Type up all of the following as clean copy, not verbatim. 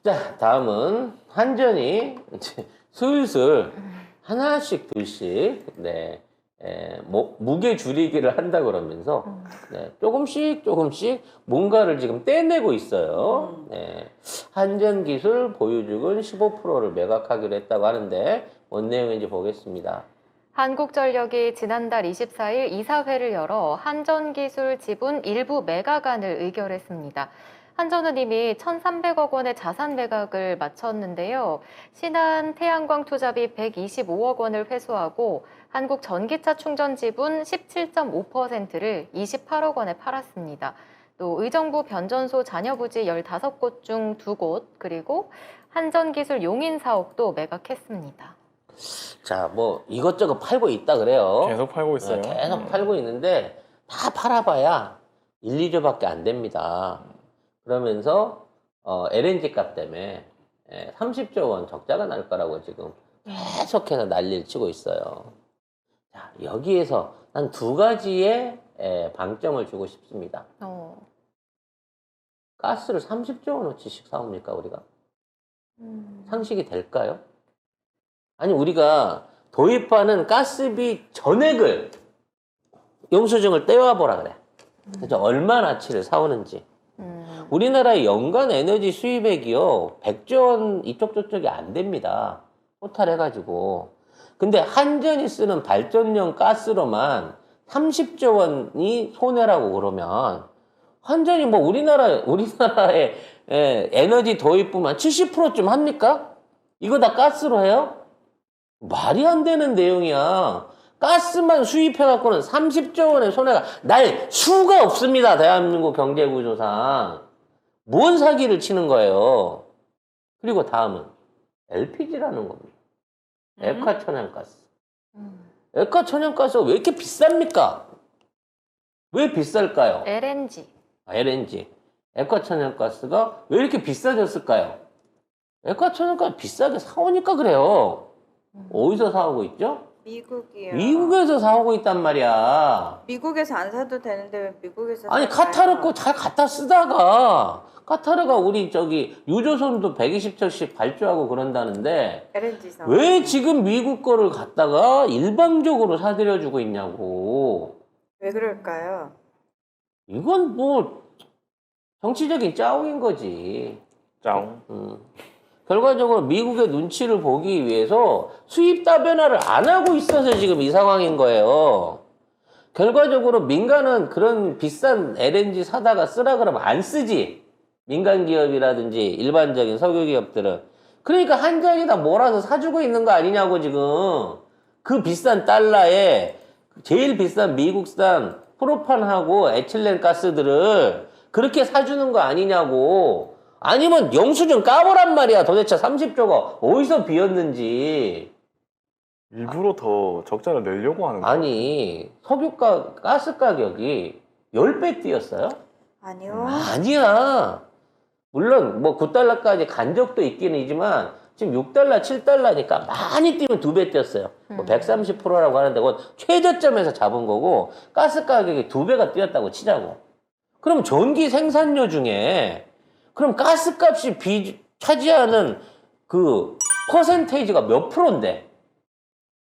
자, 다음은 한전이 이제 슬슬 하나씩 둘씩 무게 줄이기를 한다 그러면서 조금씩 뭔가를 지금 떼내고 있어요. 한전기술 보유주군 15%를 매각하기로 했다고 하는데 뭔 내용인지 보겠습니다. 한국전력이 지난달 24일 이사회를 열어 한전기술 지분 일부 매각안을 의결했습니다. 한전은 이미 1,300억 원의 자산 매각을 마쳤는데요. 신한 태양광 투자비 125억 원을 회수하고 한국 전기차 충전 지분 17.5%를 28억 원에 팔았습니다. 또 의정부 변전소 잔여부지 15곳 중 2곳, 그리고 한전기술 용인 사옥도 매각했습니다. 자, 뭐 이것저것 팔고 있다 그래요. 계속 팔고 있어요. 계속 팔고 있는데 다 팔아봐야 1, 2조밖에 안 됩니다. 그러면서 LNG 값 때문에 30조 원 적자가 날 거라고 지금 계속해서 난리를 치고 있어요. 자, 여기에서 난 두 가지의 방점을 주고 싶습니다. 가스를 30조 원어치씩 사옵니까 우리가? 상식이 될까요? 아니 우리가 도입하는 가스비 전액을 영수증을 떼와 보라 그래. 그래서 얼마나치를 사오는지. 우리나라의 연간 에너지 수입액이요 100조 원 이쪽 저쪽이 안 됩니다. 토탈 해가지고. 근데 한전이 쓰는 발전용 가스로만 30조 원이 손해라고 그러면 한전이 뭐 우리나라의 에너지 도입부만 70%쯤 합니까? 이거 다 가스로 해요? 말이 안 되는 내용이야. 가스만 수입해갖고는 30조 원의 손해가 날 수가 없습니다. 대한민국 경제구조상. 뭔 사기를 치는 거예요. 그리고 다음은 LPG라는 겁니다. 액화천연가스. 액화천연가스가 왜 이렇게 비쌉니까? 왜 비쌀까요? LNG. LNG. 액화천연가스가 왜 이렇게 비싸졌을까요? 액화천연가스 비싸게 사오니까 그래요. 어디서 사오고 있죠? 미국이요. 미국에서 사오고 있단 말이야. 미국에서 안 사도 되는데 왜 미국에서 아니 살까요? 카타르 거 잘 갖다 쓰다가 카타르가 우리 저기 유조선도 120척씩 발주하고 그런다는데 LNG 사. 왜 지금 미국 거를 갖다가 일방적으로 사들여주고 있냐고. 왜 그럴까요? 이건 뭐 정치적인 짜옹인 거지. 짱. 결과적으로 미국의 눈치를 보기 위해서 수입 다변화를 안 하고 있어서 지금 이 상황인 거예요. 결과적으로 민간은 그런 비싼 LNG 사다가 쓰라 그러면 안 쓰지. 민간 기업이라든지 일반적인 석유 기업들은. 그러니까 한전이 다 몰아서 사주고 있는 거 아니냐고 지금. 그 비싼 달러에 제일 비싼 미국산 프로판하고 에틸렌 가스들을 그렇게 사주는 거 아니냐고. 아니면 영수증 까보란 말이야. 도대체 30조가 어디서 비었는지. 일부러 더 적자를 내려고 하는 거예요. 아니 석유가 가스 가격이 10배 뛰었어요? 아니요. 아니야. 물론 뭐 9달러까지 간 적도 있긴 하지만 지금 6달러, 7달러니까 많이 뛰면 2배 뛰었어요. 뭐 130%라고 하는데 그건 최저점에서 잡은 거고 가스 가격이 2배가 뛰었다고 치자고. 그럼 전기 생산료 중에 그럼 가스값이 차지하는 그 퍼센테이지가 몇 프로인데?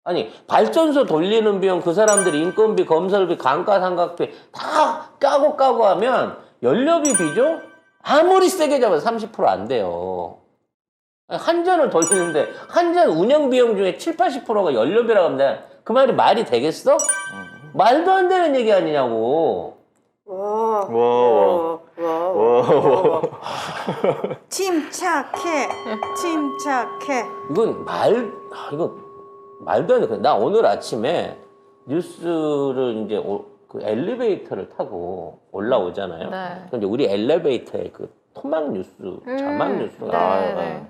아니 발전소 돌리는 비용, 그 사람들이 인건비, 건설비, 강가, 상각비 다 까고 하면 연료비 비죠? 아무리 세게 잡아도 30% 안 돼요. 한전을 돌리는데 한전 운영 비용 중에 7, 80%가 연료비라고 하면 그 말이 되겠어? 말도 안 되는 얘기 아니냐고. 와. 와. 와. 침착해. 침착해. 이건 말도 안 돼. 나 오늘 아침에 뉴스를 이제 그 엘리베이터를 타고 올라오잖아요. 네. 근데 우리 엘리베이터에 그 토막 뉴스, 자막 뉴스가 나와요. 네.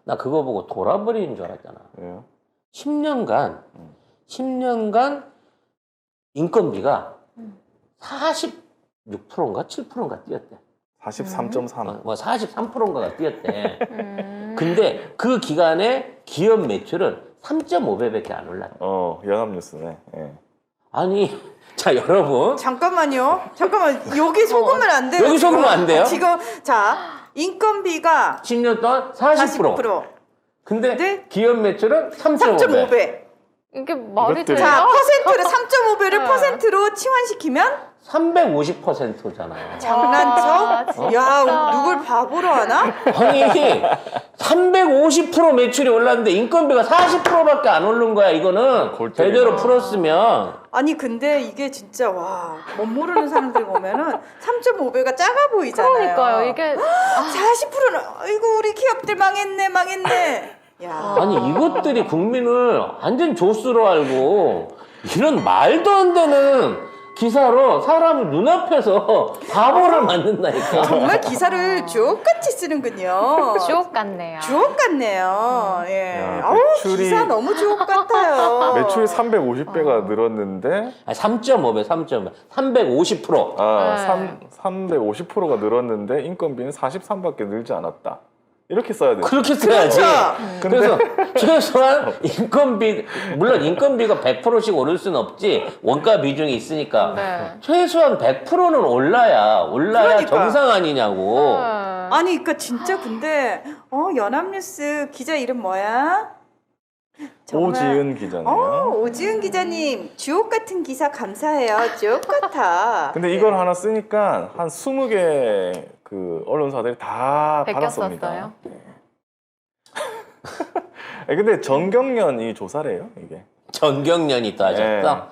나 그거 보고 돌아버리는 줄 알았잖아. 예. 10년간 인건비가 46%인가 7%인가 뛰었대. 43.3. 뭐 43%인가가 뛰었대. 근데 그 기간에 기업 매출은 3.5배밖에 안 올랐대. 연합뉴스네. 예. 아니, 자 여러분. 잠깐만요. 잠깐만. 여기 속으면 안 돼요. 여기 속으면 안 돼요? 지금 자 인건비가 10년 동안 40%. 40%. 근데 네? 기업 매출은 3.5배. 3.5배. 이게 말이 이것들이- 돼요? 자, 퍼센트를 3.5배를 네. 퍼센트로 치환시키면 350%잖아요. 장난쳐? 와, 진짜. 야, 누굴 바보로 하나? 아니 350% 매출이 올랐는데 인건비가 40%밖에 안 오른 거야. 이거는 골 때리네. 제대로 풀었으면. 아니 근데 이게 진짜 와, 못 모르는 사람들 보면은 3.5배가 작아 보이잖아요. 그러니까요. 이게 40%는 아이고 우리 기업들 망했네. 야. 아니 이것들이 국민을 완전 조수로 알고 이런 말도 안 되는 기사로 사람을 눈앞에서 바보를 만든다니까. 정말 기사를 주옥같이 쓰는군요. 주옥 같네요. 주옥 같네요. 예. 야, 아우 매출이- 기사 너무 주옥 같아요. 매출이 350배가 늘었는데 3.5배, 3.5배, 350%. 네. 350%가 늘었는데 인건비는 43밖에 늘지 않았다. 이렇게 써야 돼. 그렇게 써야지. 그렇죠. 그래서 최소한 인건비, 물론 인건비가 100%씩 오를 수는 없지. 원가 비중이 있으니까. 네. 최소한 100%는 올라야 그러니까. 정상 아니냐고. 아니 그러니까 진짜 근데 연합뉴스 기자 이름 뭐야? 정말. 오지은 기자네요. 오지은 기자님 주옥 같은 기사 감사해요. 주옥 같아. 근데 이걸 하나 쓰니까 한 20개 그 언론사들이 다 베꼈었어요? 받았습니다. 네. 근데 정경련이 조사래요, 이게. 전경련이 또 하셨어. 네, 그렇습니다.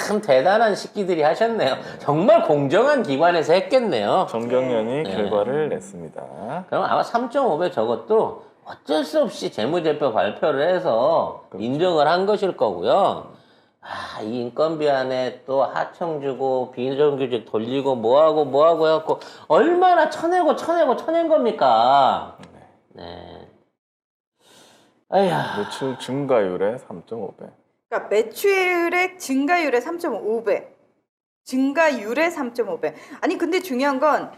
참 대단한 식기들이 하셨네요. 정말 공정한 기관에서 했겠네요. 정경련이 네. 결과를 냈습니다. 그럼 아마 3.5배 저것도 어쩔 수 없이 재무제표 발표를 해서 그렇죠. 인정을 한 것일 거고요. 이 인건비 안에 또 하청 주고 비정규직 돌리고 뭐하고 해갖고 얼마나 쳐낸 겁니까? 네. 아휴. 매출 증가율의 3.5배. 그러니까 매출의 증가율의 3.5배. 증가율의 3.5배. 아니 근데 중요한 건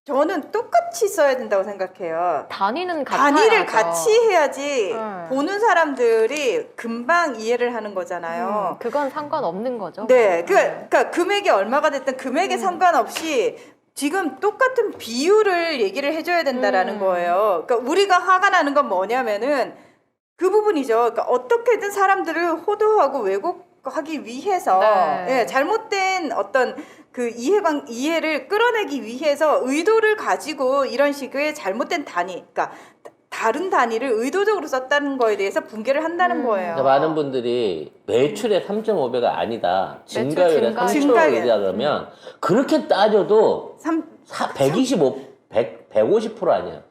저는 똑같이 써야 된다고 생각해요. 단위는 같아야죠. 단위를 같이 해야지 네. 보는 사람들이 금방 이해를 하는 거잖아요. 그건 상관없는 거죠. 네, 그러니까 금액이 얼마가 됐든 금액에 상관없이 지금 똑같은 비율을 얘기를 해줘야 된다라는 거예요. 그러니까 우리가 화가 나는 건 뭐냐면은 그 부분이죠. 그러니까 어떻게든 사람들을 호도하고 왜곡하기 위해서 네. 예, 잘못된 어떤 그 이해를 끌어내기 위해서 의도를 가지고 이런 식의 잘못된 단위, 그러니까 다른 단위를 의도적으로 썼다는 거에 대해서 붕괴를 한다는 거예요. 그러니까 많은 분들이 매출의 3.5배가 아니다. 증가율의 증가율. 3.5배다 그러면 그렇게 따져도 150% 아니야.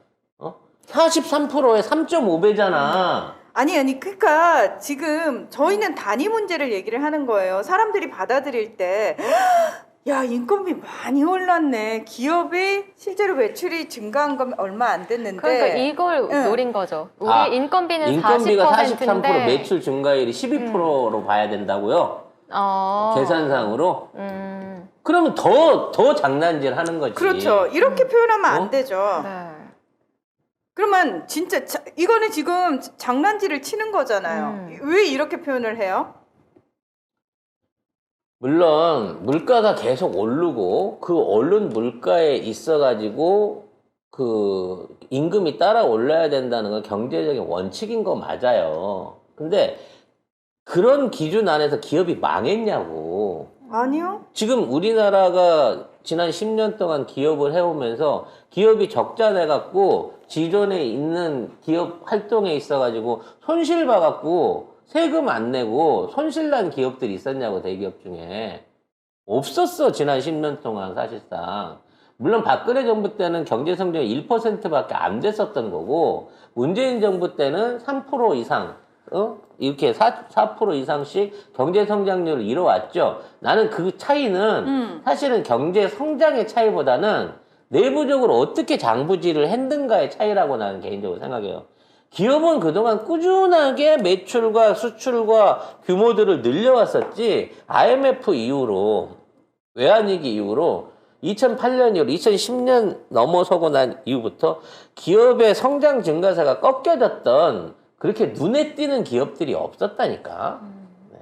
43%에 3.5배잖아. 아니 그러니까 지금 저희는 단위 문제를 얘기를 하는 거예요. 사람들이 받아들일 때 야, 인건비 많이 올랐네. 기업이 실제로 매출이 증가한 건 얼마 안 됐는데. 그러니까 이걸 응. 노린 거죠. 우리 인건비는 인건비가 40%인데 43%, 매출 증가율이 12%로 봐야 된다고요? 계산상으로? 그러면 더 장난질 하는 거지. 그렇죠. 이렇게 표현하면 안 어? 되죠. 네. 그러면 진짜 이거는 지금 장난질을 치는 거잖아요. 왜 이렇게 표현을 해요? 물론 물가가 계속 오르고 그 오른 물가에 있어가지고 그 임금이 따라 올라야 된다는 건 경제적인 원칙인 거 맞아요. 근데 그런 기준 안에서 기업이 망했냐고. 아니요. 지금 우리나라가 지난 10년 동안 기업을 해오면서 기업이 적자 내갖고 기존에 있는 기업 활동에 있어가지고 손실 봐갖고 세금 안 내고 손실 난 기업들이 있었냐고, 대기업 중에. 없었어, 지난 10년 동안 사실상. 물론 박근혜 정부 때는 경제 성장이 1%밖에 안 됐었던 거고, 문재인 정부 때는 3% 이상, 이렇게 4% 이상씩 경제 성장률을 이뤄왔죠. 나는 그 차이는 사실은 경제 성장의 차이보다는 내부적으로 어떻게 장부지를 했는가의 차이라고 나는 개인적으로 생각해요. 기업은 그동안 꾸준하게 매출과 수출과 규모들을 늘려왔었지, IMF 이후로, 외환위기 이후로 2008년 이후로 2010년 넘어서고 난 이후부터 기업의 성장 증가세가 꺾여졌던 그렇게 눈에 띄는 기업들이 없었다니까. 네.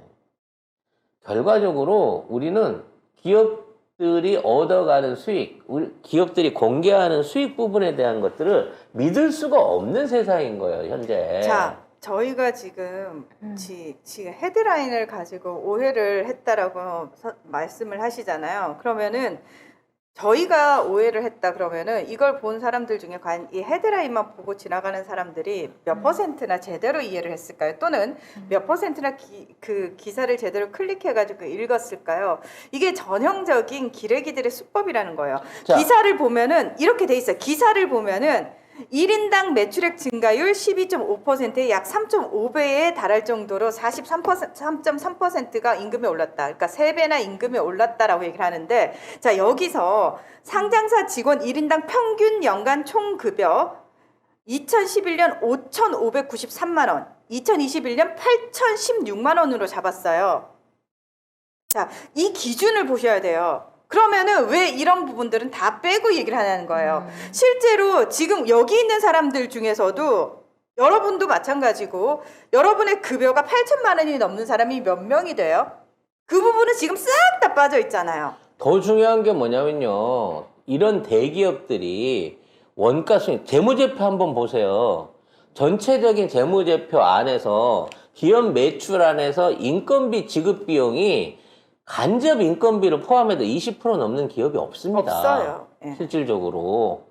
결과적으로 우리는 기업 기업들이 얻어가는 수익, 기업들이 공개하는 수익 부분에 대한 것들을 믿을 수가 없는 세상인 거예요, 현재. 자, 저희가 지금 지금 헤드라인을 가지고 오해를 했다라고 말씀을 하시잖아요. 그러면은 저희가 오해를 했다 그러면은 이걸 본 사람들 중에 과연 이 헤드라인만 보고 지나가는 사람들이 몇 퍼센트나 제대로 이해를 했을까요? 또는 몇 퍼센트나 그 기사를 제대로 클릭해가지고 읽었을까요? 이게 전형적인 기레기들의 수법이라는 거예요. 자. 기사를 보면은 이렇게 돼 있어요. 기사를 보면은 1인당 매출액 증가율 12.5%에 약 3.5배에 달할 정도로 3.3%가 임금이 올랐다. 그러니까 3배나 임금이 올랐다라고 얘기를 하는데, 자, 여기서 상장사 직원 1인당 평균 연간 총급여 2011년 5,593만 원, 2021년 8,016만 원으로 잡았어요. 자, 이 기준을 보셔야 돼요. 그러면은 왜 이런 부분들은 다 빼고 얘기를 하냐는 거예요. 실제로 지금 여기 있는 사람들 중에서도 여러분도 마찬가지고 여러분의 급여가 8천만 원이 넘는 사람이 몇 명이 돼요? 그 부분은 지금 싹 다 빠져 있잖아요. 더 중요한 게 뭐냐면요. 이런 대기업들이 원가 수익, 재무제표 한번 보세요. 전체적인 재무제표 안에서 기업 매출 안에서 인건비 지급 비용이 간접 인건비를 포함해도 20% 넘는 기업이 없습니다. 없어요. 예. 실질적으로.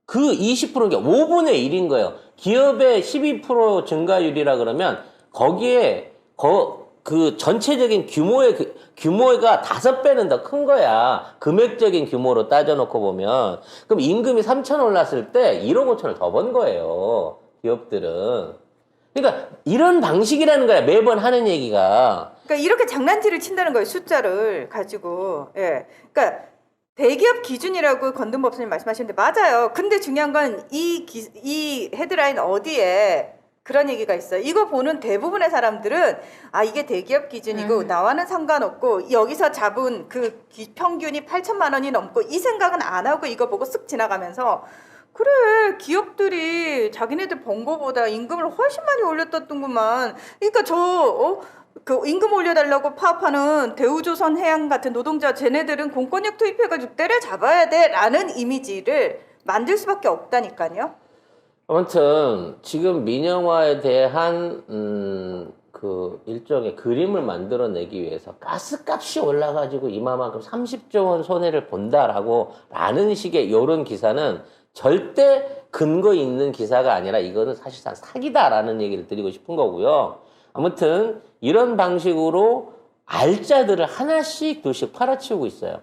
그 20%가 5분의 1인 거예요. 기업의 12% 증가율이라 그러면 거기에 그 전체적인 규모가 5배는 더 큰 거야. 금액적인 규모로 따져놓고 보면. 그럼 임금이 3천 올랐을 때 1억 5천을 더 번 거예요. 기업들은. 그러니까 이런 방식이라는 거야. 매번 하는 얘기가. 그러니까 이렇게 장난질을 친다는 거예요. 숫자를 가지고. 예. 그러니까 대기업 기준이라고 건든 법사님 말씀하시는데 맞아요. 근데 중요한 건 이 헤드라인 어디에 그런 얘기가 있어요. 이거 보는 대부분의 사람들은 아 이게 대기업 기준이고 나와는 상관없고 여기서 잡은 그 평균이 8천만 원이 넘고 이 생각은 안 하고 이거 보고 쓱 지나가면서 그래 기업들이 자기네들 번 거보다 임금을 훨씬 많이 올렸다더구만. 그러니까 그 임금 올려달라고 파업하는 대우조선 해양 같은 노동자 쟤네들은 공권력 투입해가지고 때려잡아야 돼라는 이미지를 만들 수밖에 없다니까요. 아무튼 지금 민영화에 대한 그 일종의 그림을 만들어내기 위해서 가스값이 올라가지고 이마만큼 30조 원 손해를 본다라고 라는 식의 이런 기사는 절대 근거 있는 기사가 아니라 이거는 사실상 사기다라는 얘기를 드리고 싶은 거고요. 아무튼 이런 방식으로 알짜들을 하나씩 둘씩 팔아치우고 있어요.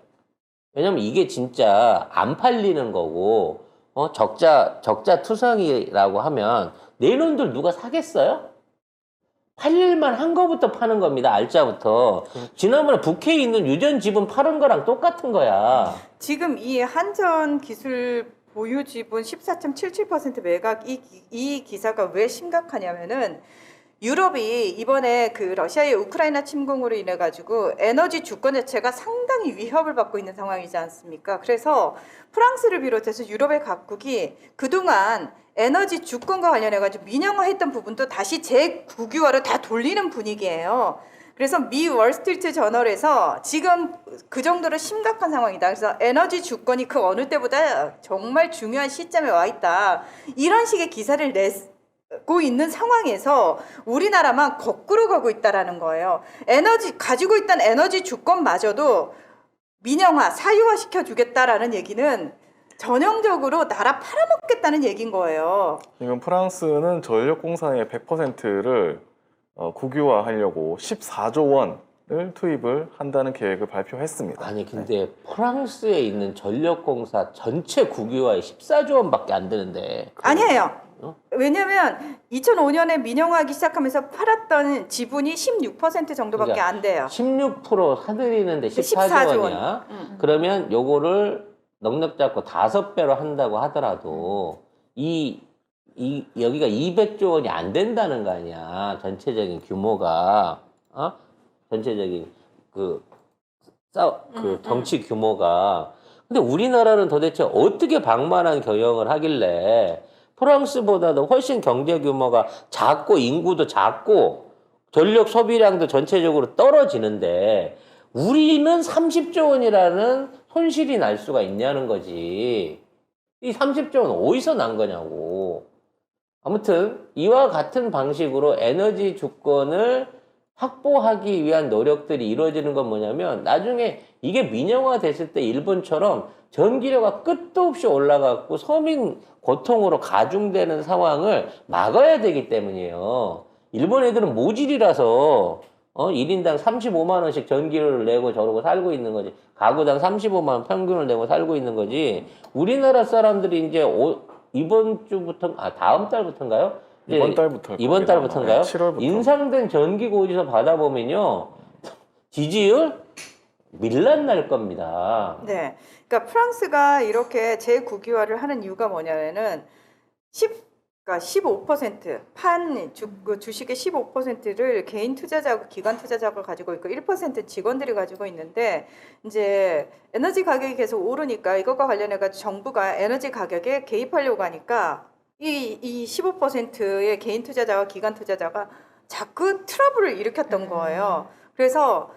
왜냐면 이게 진짜 안 팔리는 거고 적자 투성이라고 하면 내 놈들 누가 사겠어요? 팔릴만 한 거부터 파는 겁니다. 알짜부터. 지난번에 북해에 있는 유전 지분 팔은 거랑 똑같은 거야. 지금 이 한전 기술 보유 지분 14.77% 매각 이 기사가 왜 심각하냐면은 유럽이 이번에 그 러시아의 우크라이나 침공으로 인해 가지고 에너지 주권 자체가 상당히 위협을 받고 있는 상황이지 않습니까? 그래서 프랑스를 비롯해서 유럽의 각국이 그동안 에너지 주권과 관련해 가지고 민영화했던 부분도 다시 재국유화로 다 돌리는 분위기예요. 그래서 미 월스트리트 저널에서 지금 그 정도로 심각한 상황이다. 그래서 에너지 주권이 그 어느 때보다 정말 중요한 시점에 와 있다. 이런 식의 기사를 내고 있는 상황에서 우리나라만 거꾸로 가고 있다라는 거예요. 가지고 있던 에너지 주권마저도 민영화, 사유화 시켜주겠다라는 얘기는 전형적으로 나라 팔아먹겠다는 얘기인 거예요. 지금 프랑스는 전력공사의 100%를 국유화하려고 14조 원을 투입을 한다는 계획을 발표했습니다. 아니 근데 프랑스에 있는 전력공사 전체 국유화에 14조 원밖에 안 되는데. 아니에요. 왜냐면 2005년에 민영화하기 시작하면서 팔았던 지분이 16% 정도밖에 그러니까 안 돼요. 16% 사들이는데 14조 원이야. 그러면 요거를 넉넉 잡고 5배로 한다고 하더라도 여기가 200조 원이 안 된다는 거 아니야. 전체적인 규모가. 전체적인 정치 규모가. 근데 우리나라는 도대체 어떻게 방만한 경영을 하길래 프랑스보다도 훨씬 경제 규모가 작고 인구도 작고 전력 소비량도 전체적으로 떨어지는데 우리는 30조 원이라는 손실이 날 수가 있냐는 거지. 이 30조 원 어디서 난 거냐고. 아무튼 이와 같은 방식으로 에너지 주권을 확보하기 위한 노력들이 이루어지는 건 뭐냐면 나중에 이게 민영화 됐을 때 일본처럼 전기료가 끝도 없이 올라가고 서민 고통으로 가중되는 상황을 막아야 되기 때문이에요. 일본 애들은 모질이라서 1인당 35만 원씩 전기료를 내고 저러고 살고 있는 거지. 가구당 35만 원 평균을 내고 살고 있는 거지. 우리나라 사람들이 이제 이번 주부터 다음 달부터인가요? 이번 달부터인가요? 7월부터. 인상된 전기고 어디서 받아보면요. 지지율 밀란 날 겁니다. 네. 그러니까 프랑스가 이렇게 재국유화를 하는 이유가 뭐냐면은 15% 주식의 15%를 개인 투자자고 기관 투자자가 가지고 있고 1% 직원들이 가지고 있는데 이제 에너지 가격이 계속 오르니까 이것과 관련해 가지고 정부가 에너지 가격에 개입하려고 하니까 이 15%의 개인 투자자와 기관 투자자가 자꾸 트러블을 일으켰던 거예요. 그래서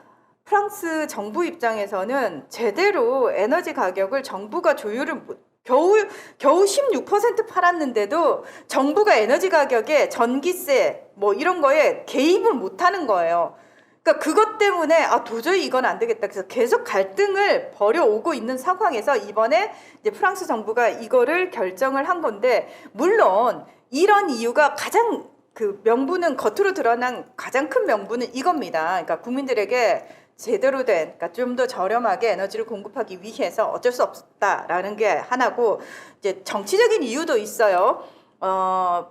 프랑스 정부 입장에서는 제대로 에너지 가격을 정부가 조율을 겨우 16% 팔았는데도 정부가 에너지 가격에 전기세 뭐 이런 거에 개입을 못 하는 거예요. 그러니까 그것 때문에 도저히 이건 안 되겠다. 그래서 계속 갈등을 벌여오고 있는 상황에서 이번에 이제 프랑스 정부가 이거를 결정을 한 건데 물론 이런 이유가 가장 그 명분은 겉으로 드러난 가장 큰 명분은 이겁니다. 그러니까 국민들에게 제대로 된, 그러니까 좀 더 저렴하게 에너지를 공급하기 위해서 어쩔 수 없다라는 게 하나고 이제 정치적인 이유도 있어요.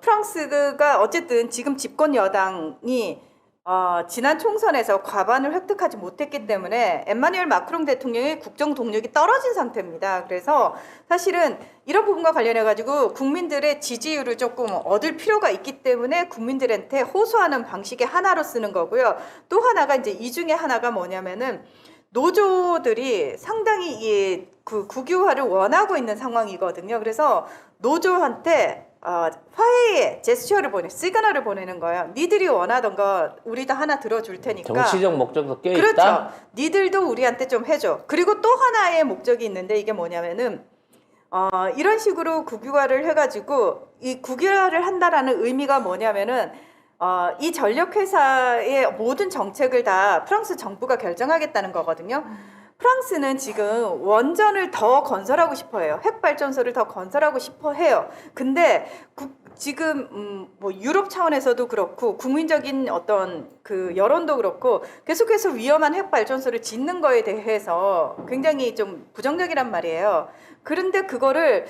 프랑스가 어쨌든 지금 집권 여당이 지난 총선에서 과반을 획득하지 못했기 때문에 엠마누엘 마크롱 대통령의 국정 동력이 떨어진 상태입니다. 그래서 사실은 이런 부분과 관련해 가지고 국민들의 지지율을 조금 얻을 필요가 있기 때문에 국민들한테 호소하는 방식의 하나로 쓰는 거고요. 또 하나가 이제 이 중에 하나가 뭐냐면은 노조들이 상당히 그 국유화를 원하고 있는 상황이거든요. 그래서 노조한테 화해의 시그널을 보내는 거예요. 니들이 원하던 거 우리도 하나 들어줄 테니까. 정치적 목적도 껴있다? 그렇죠. 니들도 우리한테 좀 해줘. 그리고 또 하나의 목적이 있는데 이게 뭐냐면은 이런 식으로 국유화를 해가지고 이 국유화를 한다라는 의미가 뭐냐면은 이 전력회사의 모든 정책을 다 프랑스 정부가 결정하겠다는 거거든요. 프랑스는 지금 원전을 더 건설하고 싶어 해요. 핵발전소를 더 건설하고 싶어 해요. 근데 지금 뭐 유럽 차원에서도 그렇고 국민적인 어떤 그 여론도 그렇고 계속해서 위험한 핵발전소를 짓는 거에 대해서 굉장히 좀 부정적이란 말이에요. 그런데 그거를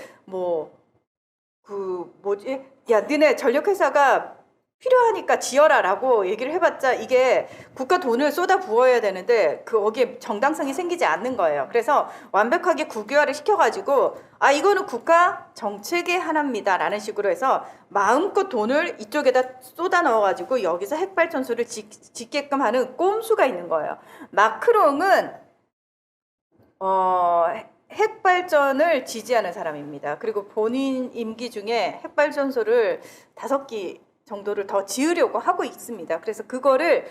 야, 너네 전력회사가 필요하니까 지어라라고 얘기를 해봤자 이게 국가 돈을 쏟아 부어야 되는데 거기에 정당성이 생기지 않는 거예요. 그래서 완벽하게 국유화를 시켜가지고 이거는 국가 정책의 하나입니다 라는 식으로 해서 마음껏 돈을 이쪽에다 쏟아 넣어가지고 여기서 핵발전소를 짓게끔 하는 꼼수가 있는 거예요. 마크롱은 핵발전을 지지하는 사람입니다. 그리고 본인 임기 중에 핵발전소를 5기 정도를 더 지으려고 하고 있습니다. 그래서 그거를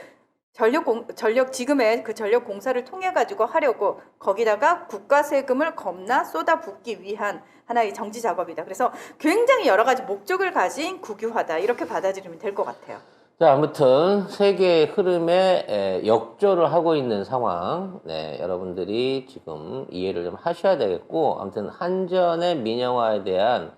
지금의 그 전력 공사를 통해 가지고 하려고 거기다가 국가 세금을 겁나 쏟아붓기 위한 하나의 정치 작업이다. 그래서 굉장히 여러 가지 목적을 가진 국유화다. 이렇게 받아들이면 될 것 같아요. 자, 아무튼 세계의 흐름에 역조를 하고 있는 상황, 여러분들이 지금 이해를 좀 하셔야 되겠고, 아무튼 한전의 민영화에 대한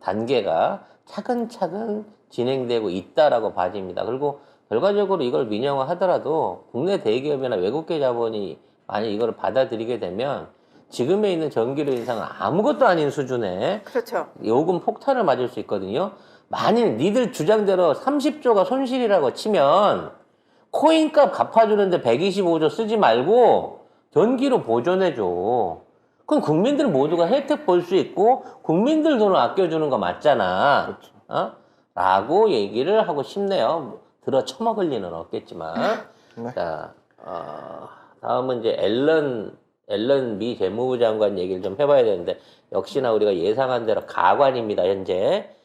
단계가 차근차근 진행되고 있다라고 봐집니다. 그리고 결과적으로 이걸 민영화하더라도 국내 대기업이나 외국계 자본이 만약 이걸 받아들이게 되면 지금에 있는 전기료 인상은 아무것도 아닌 수준의 그렇죠. 요금 폭탄을 맞을 수 있거든요. 만일 니들 주장대로 30조가 손실이라고 치면 코인값 갚아주는데 125조 쓰지 말고 전기료 보존해줘. 그럼 국민들 모두가 혜택 볼 수 있고 국민들 돈을 아껴주는 거 맞잖아. 그렇죠. 라고 얘기를 하고 싶네요. 들어 처먹을 리는 없겠지만. 네. 자, 다음은 이제 앨런 미 재무부 장관 얘기를 좀 해봐야 되는데 역시나 우리가 예상한 대로 가관입니다. 현재